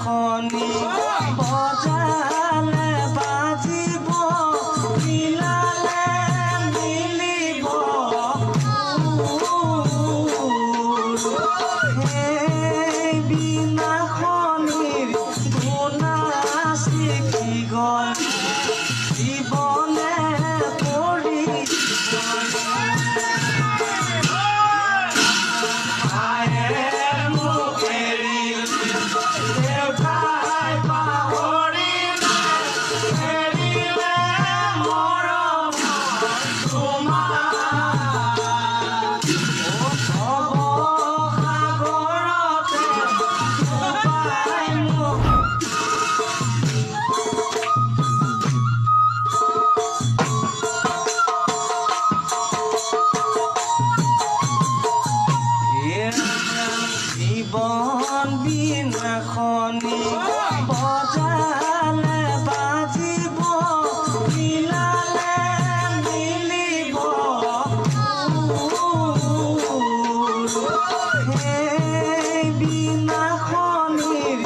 খনি বজালে বাজিব মিলালে মিলিব সেই বিনা খনিৰ গুণা শিকি গল জীৱনে পৰি জীৱন বিনা খনি বজালে বাজিব মিলালে মিলিব সেই বিনা খনিৰ